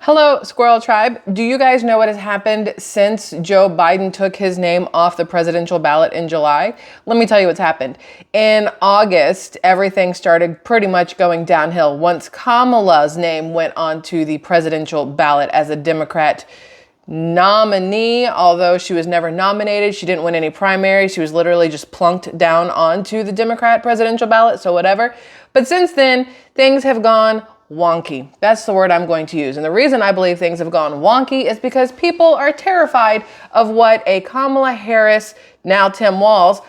Hello, Squirrel Tribe. Do you guys know what has happened since Joe Biden took his name off the presidential ballot in July? Let me tell you what's happened. In August, everything started pretty much going downhill once Kamala's name went onto the presidential ballot as a Democrat nominee. Although she was never nominated, she didn't win any primaries. She was literally just plunked down onto the Democrat presidential ballot, so whatever. But since then, things have gone wonky. That's the word I'm going to use. And the reason I believe things have gone wonky is because people are terrified of what a Kamala Harris, now Tim Walz,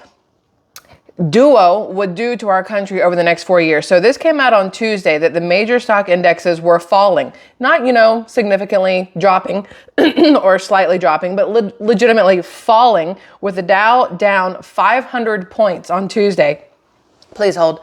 duo would do to our country over the next 4 years. So this came out on Tuesday that the major stock indexes were falling, not, significantly dropping or slightly dropping, but legitimately falling, with the Dow down 500 points on Tuesday. Please hold.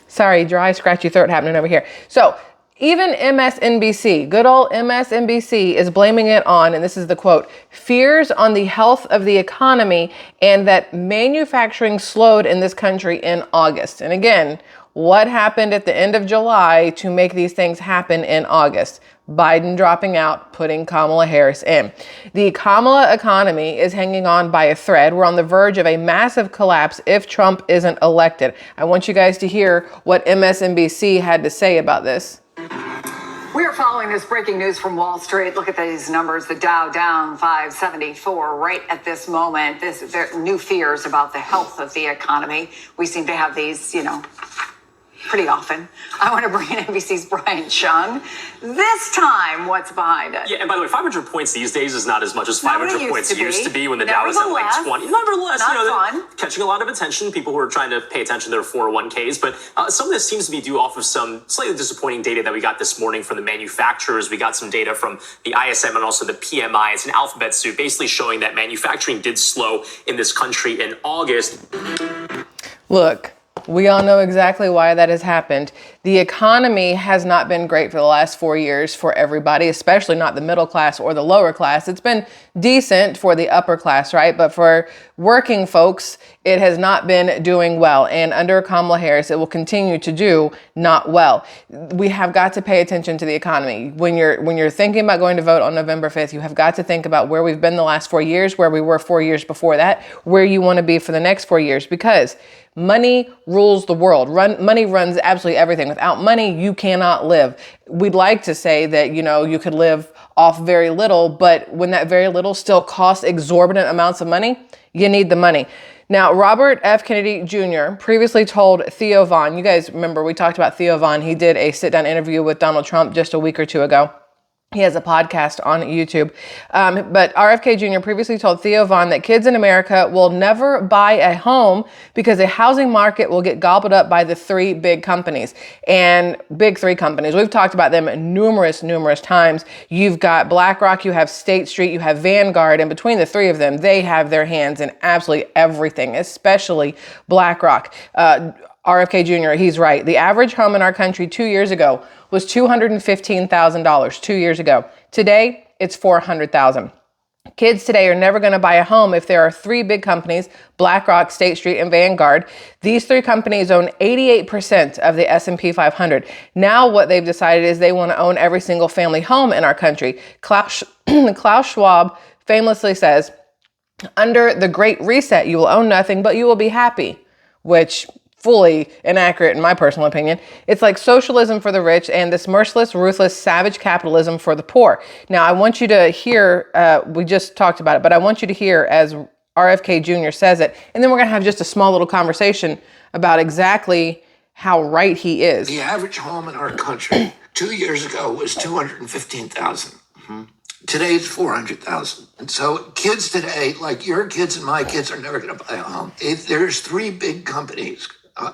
Sorry, dry, scratchy throat happening over here. So even MSNBC, good old MSNBC, is blaming it on, and this is the quote, fears on the health of the economy and that manufacturing slowed in this country in August. And again, what happened at the end of July to make these things happen in August? Biden dropping out, putting Kamala Harris in. The Kamala economy is hanging on by a thread. We're on the verge of a massive collapse if Trump isn't elected. I want you guys to hear what MSNBC had to say about this. We are following this breaking news from Wall Street. Look at these numbers. The Dow down 574 right at this moment. There are new fears about the health of the economy. We seem to have these, pretty often. I want to bring in NBC's Brian Chung. This time, what's behind it? Yeah, and by the way, 500 points these days is not as much as 500 points used to be when the Dow was at like 20. Nevertheless, catching a lot of attention, people who are trying to pay attention to their 401ks. But some of this seems to be due off of some slightly disappointing data that we got this morning from the manufacturers. We got some data from the ISM and also the PMI. It's an alphabet soup, basically showing that manufacturing did slow in this country in August. Look. We all know exactly why that has happened. The economy has not been great for the last 4 years for everybody, especially not the middle class or the lower class. It's been decent for the upper class, right? But for working folks, it has not been doing well. And under Kamala Harris, it will continue to do not well. We have got to pay attention to the economy. When you're thinking about going to vote on November 5th, you have got to think about where we've been the last 4 years, where we were 4 years before that, where you want to be for the next 4 years, because money rules the world. Money runs absolutely everything. Without money, you cannot live. We'd like to say that, you could live off very little, but when that very little still costs exorbitant amounts of money, you need the money. Now, Robert F. Kennedy Jr. previously told Theo Von, you guys remember we talked about Theo Von. He did a sit-down interview with Donald Trump just a week or two ago. He has a podcast on YouTube. But RFK Jr. previously told Theo Von that kids in America will never buy a home because the housing market will get gobbled up by the three big companies. And big three companies, we've talked about them numerous times. You've got BlackRock, you have State Street, you have Vanguard, and between the three of them, they have their hands in absolutely everything, especially BlackRock. RFK Jr., he's right. The average home in our country 2 years ago was $215,000 2 years ago. Today, it's $400,000. Kids today are never going to buy a home if there are three big companies, BlackRock, State Street, and Vanguard. These three companies own 88% of the S&P 500. Now what they've decided is they want to own every single family home in our country. Klaus Schwab famously says, under the Great Reset, you will own nothing, but you will be happy, which fully inaccurate in my personal opinion. It's like socialism for the rich and this merciless, ruthless, savage capitalism for the poor. Now, I want you to hear, we just talked about it, but I want you to hear as RFK Jr. says it, and then we're going to have just a small little conversation about exactly how right he is. The average home in our country 2 years ago was $215,000. Today it's $400,000. And so kids today, like your kids and my kids, are never going to buy a home. There's three big companies,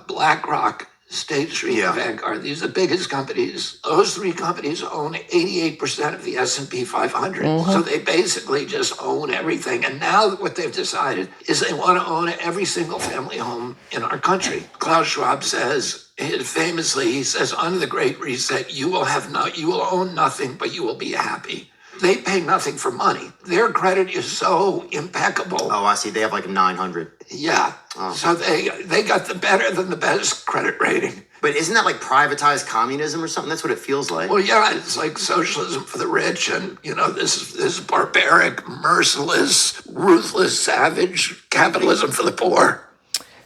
BlackRock, State Street, and Vanguard. These are the biggest companies. Those three companies own 88% of the S&P 500. So they basically just own everything. And now what they've decided is they want to own every single family home in our country. Klaus Schwab says, famously, he says, under the Great Reset, you will own nothing, but you will be happy. They pay nothing for money. Their credit is so impeccable. Oh, I see. They have like 900. Yeah. Oh. So they got the better than the best credit rating. But isn't that like privatized communism or something? That's what it feels like. Well, yeah, it's like socialism for the rich, and this is barbaric, merciless, ruthless, savage capitalism for the poor.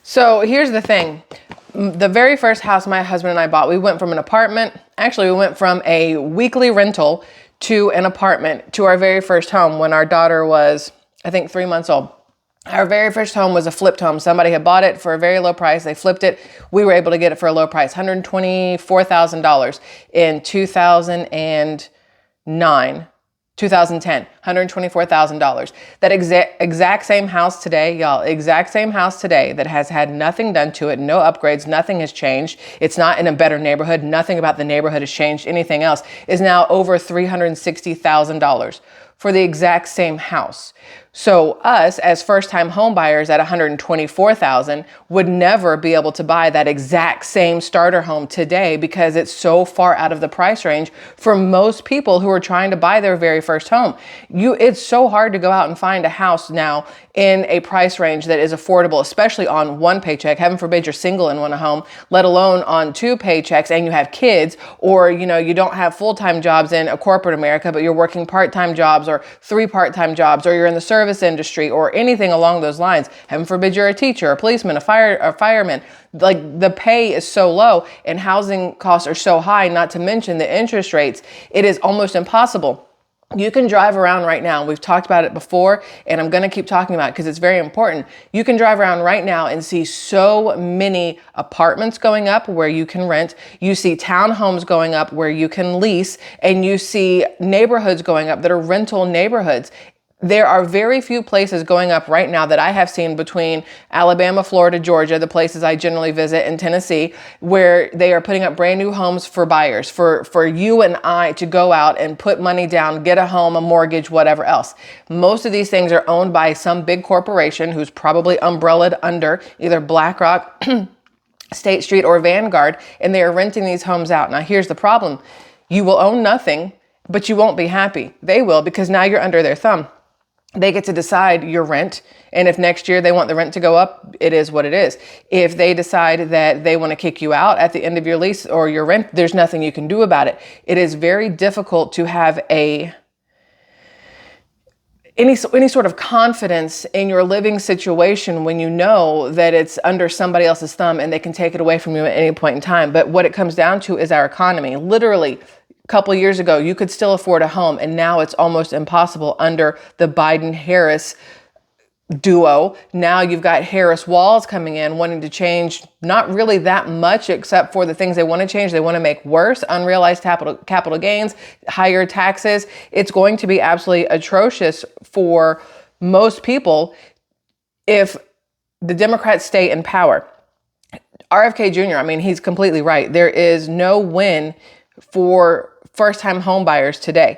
So here's the thing. The very first house my husband and I bought, we went from an apartment. Actually, we went from a weekly rental to an apartment to our very first home when our daughter was, I think, 3 months old. Our very first home was a flipped home. Somebody had bought it for a very low price. They flipped it. We were able to get it for a low price, $124,000 in 2010, $124,000. That exact same house today, y'all, exact same house today that has had nothing done to it, no upgrades, nothing has changed. It's not in a better neighborhood. Nothing about the neighborhood has changed. Anything else is now over $360,000 for the exact same house. So us as first-time home buyers at $124,000 would never be able to buy that exact same starter home today because it's so far out of the price range for most people who are trying to buy their very first home. It's so hard to go out and find a house now in a price range that is affordable, especially on one paycheck. Heaven forbid you're single and want a home, let alone on two paychecks and you have kids, or you don't have full-time jobs in a corporate America, but you're working part-time jobs or 3 part-time jobs, or you're in the service industry or anything along those lines. Heaven forbid you're a teacher, a policeman, a fireman. Like, the pay is so low and housing costs are so high, not to mention the interest rates. It is almost impossible. You can drive around right now. We've talked about it before, and I'm going to keep talking about it because it's very important. You can drive around right now and see so many apartments going up where you can rent. You see townhomes going up where you can lease, and you see neighborhoods going up that are rental neighborhoods. There are very few places going up right now that I have seen between Alabama, Florida, Georgia, the places I generally visit, and Tennessee, where they are putting up brand new homes for buyers, for you and I to go out and put money down, get a home, a mortgage, whatever else. Most of these things are owned by some big corporation who's probably umbrellaed under either BlackRock, State Street, or Vanguard, and they are renting these homes out. Now, here's the problem. You will own nothing, but you won't be happy. They will, because now you're under their thumb. They get to decide your rent. And if next year they want the rent to go up, it is what it is. If they decide that they want to kick you out at the end of your lease or your rent, there's nothing you can do about it. It is very difficult to have any sort of confidence in your living situation when you know that it's under somebody else's thumb and they can take it away from you at any point in time. But what it comes down to is our economy. Literally, couple years ago, you could still afford a home, and now it's almost impossible under the Biden-Harris duo. Now you've got Harris-Walz coming in, wanting to change not really that much, except for the things they want to change. They want to make worse, unrealized capital gains, higher taxes. It's going to be absolutely atrocious for most people if the Democrats stay in power. RFK Jr., I mean, he's completely right. There is no win for first-time home buyers today.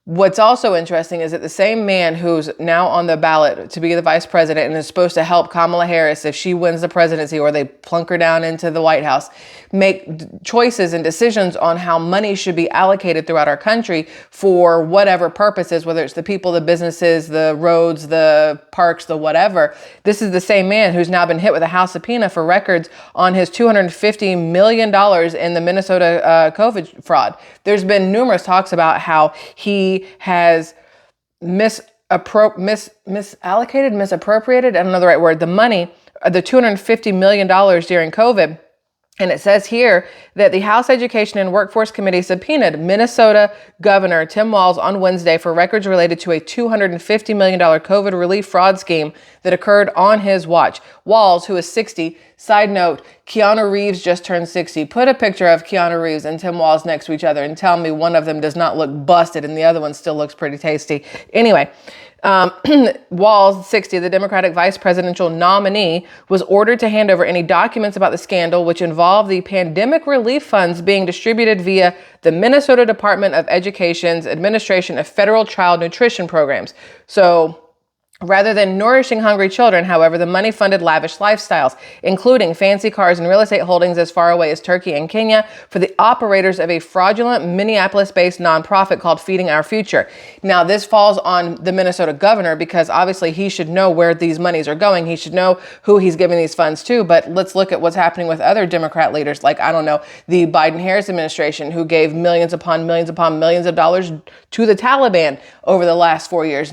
What's also interesting is that the same man who's now on the ballot to be the vice president and is supposed to help Kamala Harris if she wins the presidency or they plunk her down into the White House, make choices and decisions on how money should be allocated throughout our country for whatever purposes, whether it's the people, the businesses, the roads, the parks, the whatever. This is the same man who's now been hit with a House subpoena for records on his $250 million in the Minnesota COVID fraud. There's been numerous talks about how he has misappropriated, I don't know the right word, the money, the $250 million during COVID. And it says here that the House Education and Workforce Committee subpoenaed Minnesota Governor Tim Walz on Wednesday for records related to a $250 million COVID relief fraud scheme that occurred on his watch. Walz, who is 60, side note, Keanu Reeves just turned 60. Put a picture of Keanu Reeves and Tim Walz next to each other and tell me one of them does not look busted and the other one still looks pretty tasty. Anyway, Walz, 60, the Democratic vice presidential nominee, was ordered to hand over any documents about the scandal, which involved the pandemic relief funds being distributed via the Minnesota Department of Education's Administration of Federal Child Nutrition Programs. So Rather than nourishing hungry children, however, the money funded lavish lifestyles, including fancy cars and real estate holdings as far away as Turkey and Kenya for the operators of a fraudulent Minneapolis-based nonprofit called Feeding Our Future. Now, this falls on the Minnesota governor because obviously he should know where these monies are going. He should know who he's giving these funds to. But let's look at what's happening with other Democrat leaders, like, I don't know, the Biden-Harris administration, who gave millions upon millions of dollars to the Taliban over the last 4 years.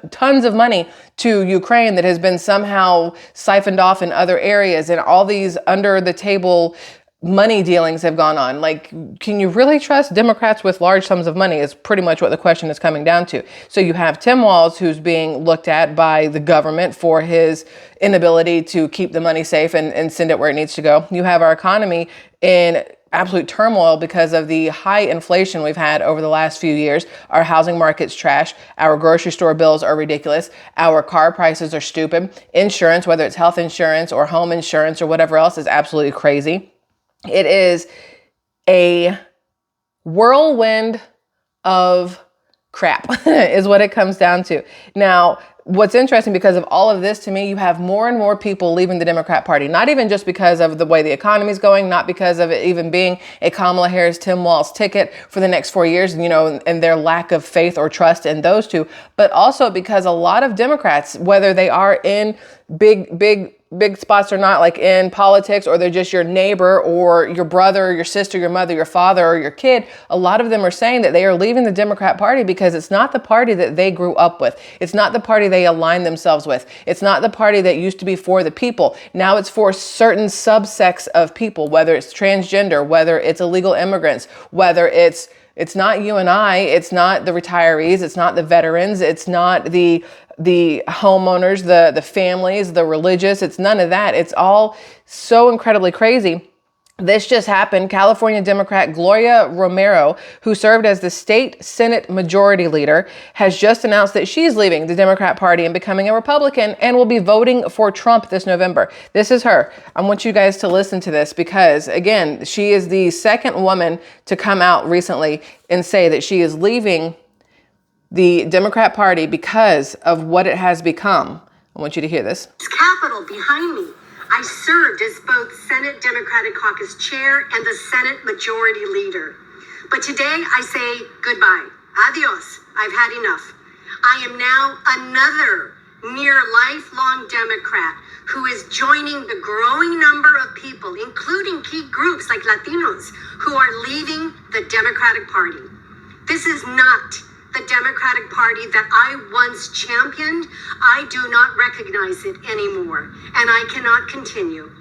Tons of money to Ukraine that has been somehow siphoned off in other areas, and all these under the table money dealings have gone on. Like, can you really trust Democrats with large sums of money is pretty much what the question is coming down to. So you have Tim Walz, who's being looked at by the government for his inability to keep the money safe and send it where it needs to go. You have our economy in absolute turmoil because of the high inflation we've had over the last few years. Our housing market's trash. Our grocery store bills are ridiculous. Our car prices are stupid. Insurance, whether it's health insurance or home insurance or whatever else, is absolutely crazy. It is a whirlwind of crap is what it comes down to. Now, what's interesting, because of all of this, to me, you have more and more people leaving the Democrat Party, not even just because of the way the economy is going, not because of it even being a Kamala Harris, Tim Walz ticket for the next 4 years, and their lack of faith or trust in those two, but also because a lot of Democrats, whether they are in big spots or not, like in politics, or they're just your neighbor or your brother, your sister, your mother, your father, or your kid, a lot of them are saying that they are leaving the Democrat Party because it's not the party that they grew up with. It's not the party they align themselves with. It's not the party that used to be for the people. Now it's for certain subsects of people, whether it's transgender, whether it's illegal immigrants, whether it's not you and I, it's not the retirees, it's not the veterans, it's not the homeowners, the families, the religious. It's none of that. It's all so incredibly crazy. This just happened. California Democrat Gloria Romero, who served as the state Senate majority leader, has just announced that she's leaving the Democrat Party and becoming a Republican and will be voting for Trump this November. This is her. I want you guys to listen to this because, again, she is the second woman to come out recently and say that she is leaving the Democrat Party because of what it has become. I want you to hear this. Capitol behind me. I served as both Senate Democratic Caucus Chair and the Senate Majority Leader. But today I say goodbye. Adios. I've had enough. I am now another near lifelong Democrat who is joining the growing number of people, including key groups like Latinos, who are leaving the Democratic Party. This is not the Democratic Party that I once championed. I do not recognize it anymore, and I cannot continue.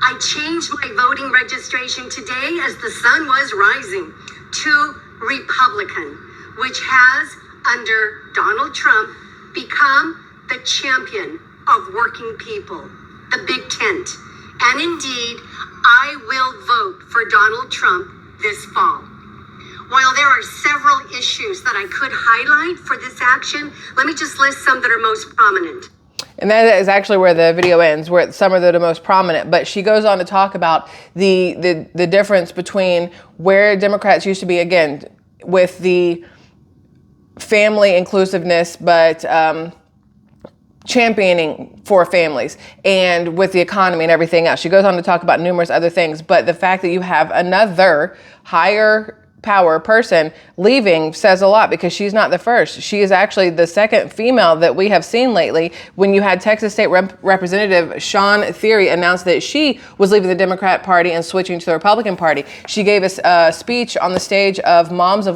I changed my voting registration today as the sun was rising to Republican, which has, under Donald Trump, become the champion of working people, the big tent. And indeed, I will vote for Donald Trump this fall. While there are several issues that I could highlight for this action, let me just list some that are most prominent. And that is actually where the video ends, where some of the most prominent. But she goes on to talk about the difference between where Democrats used to be, again, with the family inclusiveness, but championing for families, and with the economy and everything else. She goes on to talk about numerous other things. But the fact that you have another higher power person leaving says a lot, because she's not the first. She is actually the second female that we have seen lately. When you had Texas State Representative Sean Thierry announce that she was leaving the Democrat Party and switching to the Republican Party, she gave us a speech on the stage of Moms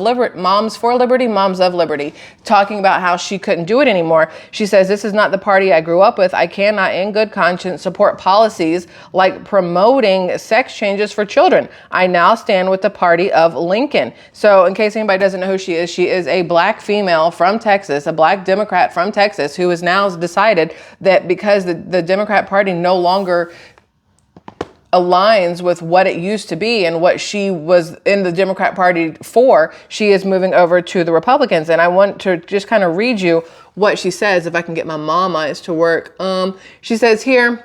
for Liberty, talking about how she couldn't do it anymore. She says, "This is not the party I grew up with. I cannot in good conscience support policies like promoting sex changes for children. I now stand with the party of Lincoln." So in case anybody doesn't know who she is a black female from Texas, a black Democrat from Texas, who has now decided that because the Democrat Party no longer aligns with what it used to be and what she was in the Democrat Party for, she is moving over to the Republicans. And I want to just kind of read you what she says, if I can get my mom eyes to work. She says here,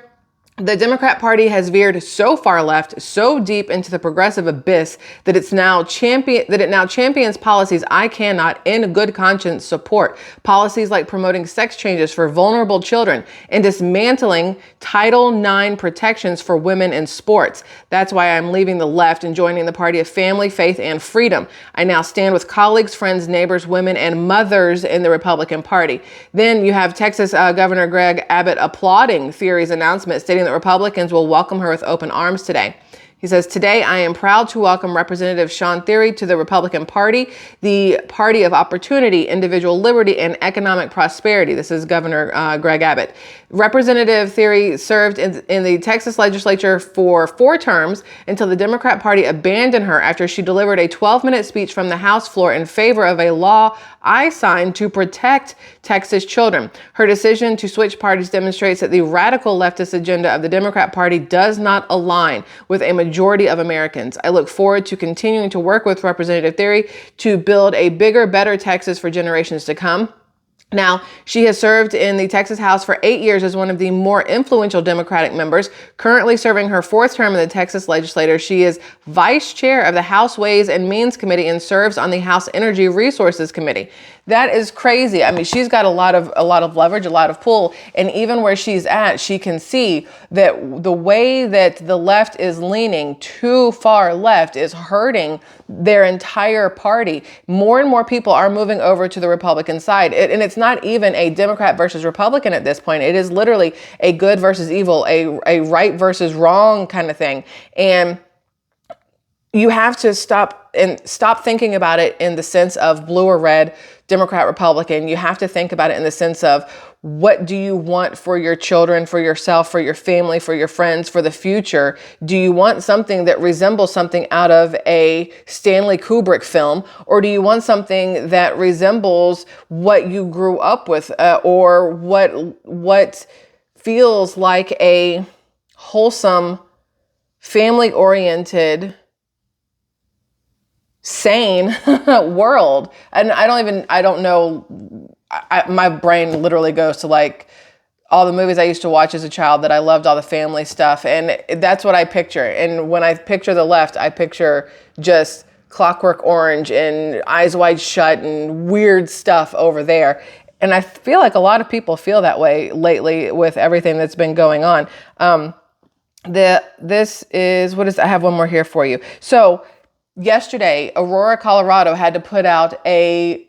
The Democrat Party has veered so far left, so deep into the progressive abyss that it now champions policies I cannot, in good conscience, support. Policies like promoting sex changes for vulnerable children and dismantling Title IX protections for women in sports. That's why I'm leaving the left and joining the party of family, faith, and freedom. I now stand with colleagues, friends, neighbors, women, and mothers in the Republican Party. Then you have Texas Governor Greg Abbott applauding Thierry's announcement, stating that Republicans will welcome her with open arms today. He says, today I am proud to welcome Representative Sean Thierry to the Republican Party, the party of opportunity, individual liberty, and economic prosperity. This is Governor Greg Abbott. Representative Thierry served in the Texas legislature for 4 terms until the Democrat Party abandoned her after she delivered a 12-minute speech from the House floor in favor of a law I signed to protect Texas children. Her decision to switch parties demonstrates that the radical leftist agenda of the Democrat Party does not align with a majority of Americans. I look forward to continuing to work with Representative Thierry to build a bigger, better Texas for generations to come. Now, she has served in the Texas House for 8 years as one of the more influential Democratic members, currently serving her 4th term in the Texas legislature. She is vice chair of the House Ways and Means Committee and serves on the House Energy Resources Committee. That is crazy. I mean, she's got a lot of leverage, a lot of pull, and even where she's at, she can see that the way that the left is leaning too far left is hurting their entire party. More and more people are moving over to the Republican side, and it's not even a Democrat versus Republican at this point. It is literally a good versus evil, a right versus wrong kind of thing. And you have to stop thinking about it in the sense of blue or red, Democrat, Republican. You have to think about it in the sense of, what do you want for your children, for yourself, for your family, for your friends, for the future? Do you want something that resembles something out of a Stanley Kubrick film? Or do you want something that resembles what you grew up with, or what feels like a wholesome, family-oriented, sane world? And I don't know. My brain literally goes to like all the movies I used to watch as a child that I loved, all the family stuff. And that's what I picture. And when I picture the left, I picture just Clockwork Orange and Eyes Wide Shut and weird stuff over there. And I feel like a lot of people feel that way lately with everything that's been going on. I have one more here for you. So yesterday, Aurora, Colorado had to put out a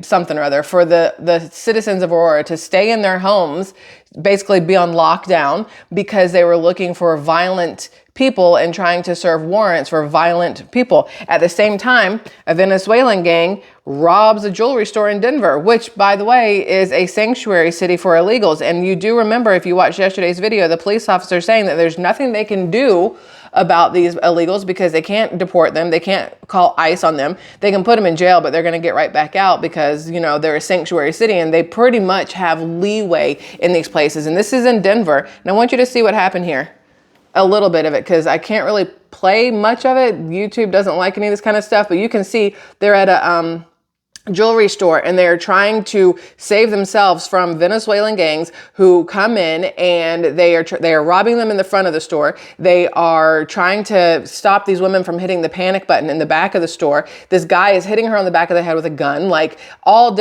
something or other for the citizens of Aurora to stay in their homes, basically be on lockdown, because they were looking for violent people and trying to serve warrants for violent people. At the same time, a Venezuelan gang robs a jewelry store in Denver, which, by the way, is a sanctuary city for illegals. And you do remember, if you watched yesterday's video, the police officer saying that there's nothing they can do about these illegals because they can't deport them. They can't call ICE on them. They can put them in jail, but they're going to get right back out because, they're a sanctuary city and they pretty much have leeway in these places. And this is in Denver. And I want you to see what happened here. A little bit of it, because I can't really play much of it. YouTube doesn't like any of this kind of stuff, but you can see they're at a jewelry store and they're trying to save themselves from Venezuelan gangs who come in and they are robbing them in the front of the store. They are trying to stop these women from hitting the panic button in the back of the store. This guy is hitting her on the back of the head with a gun. Like all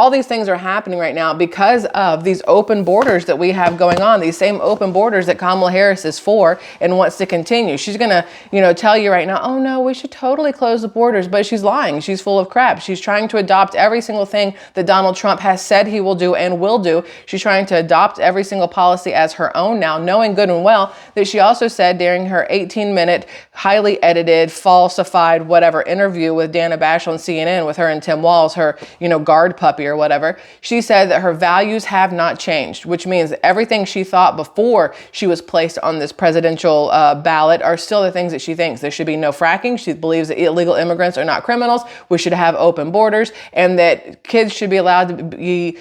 these things are happening right now because of these open borders that we have going on, these same open borders that Kamala Harris is for and wants to continue. She's going to, tell you right now, oh no, we should totally close the borders, but she's lying. She's full of crap. She's trying to adopt every single thing that Donald Trump has said he will do and will do. She's trying to adopt every single policy as her own now, knowing good and well that she also said during her 18-minute, highly edited, falsified, whatever interview with Dana Bash on CNN with her and Tim Walz, her, guard puppy or whatever, she said that her values have not changed, which means everything she thought before she was placed on this presidential ballot are still the things that she thinks. There should be no fracking. She believes that illegal immigrants are not criminals. We should have open borders, and that kids should be allowed to be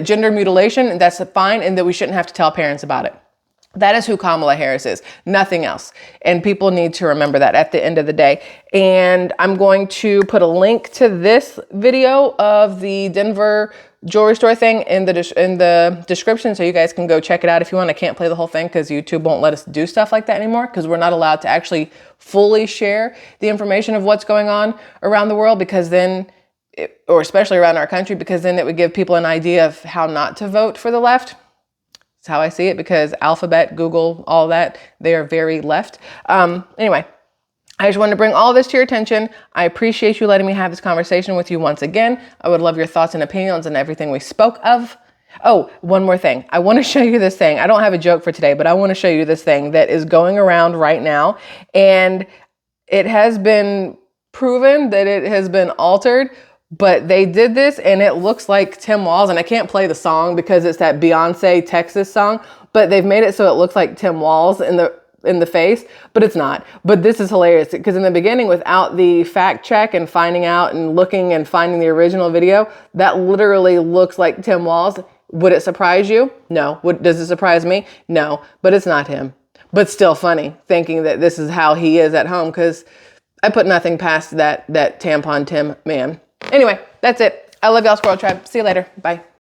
gender mutilation, and that's fine, and that we shouldn't have to tell parents about it. That is who Kamala Harris is, nothing else. And people need to remember that at the end of the day. And I'm going to put a link to this video of the Denver jewelry store thing in the description, so you guys can go check it out if you want. I can't play the whole thing because YouTube won't let us do stuff like that anymore, because we're not allowed to actually fully share the information of what's going on around the world, because then, or especially around our country, because then it would give people an idea of how not to vote for the left. That's how I see it, because Alphabet, Google, all that, they are very left. Anyway, I just wanted to bring all this to your attention. I appreciate you letting me have this conversation with you once again. I would love your thoughts and opinions on everything we spoke of. Oh, one more thing. I want to show you this thing. I don't have a joke for today, but I want to show you this thing that is going around right now. And it has been proven that it has been altered, but they did this and it looks like Tim Walz. And I can't play the song because it's that Beyonce Texas song, but they've made it so it looks like Tim Walz in the face, but it's not. But this is hilarious, because in the beginning, without the fact check and finding out and looking and finding the original video, that literally looks like Tim Walz. Would it surprise you? No. Does it surprise me? No, but it's not him. But still funny thinking that this is how he is at home, because I put nothing past that tampon Tim man. Anyway, that's it. I love y'all, Squirrel Tribe. See you later. Bye.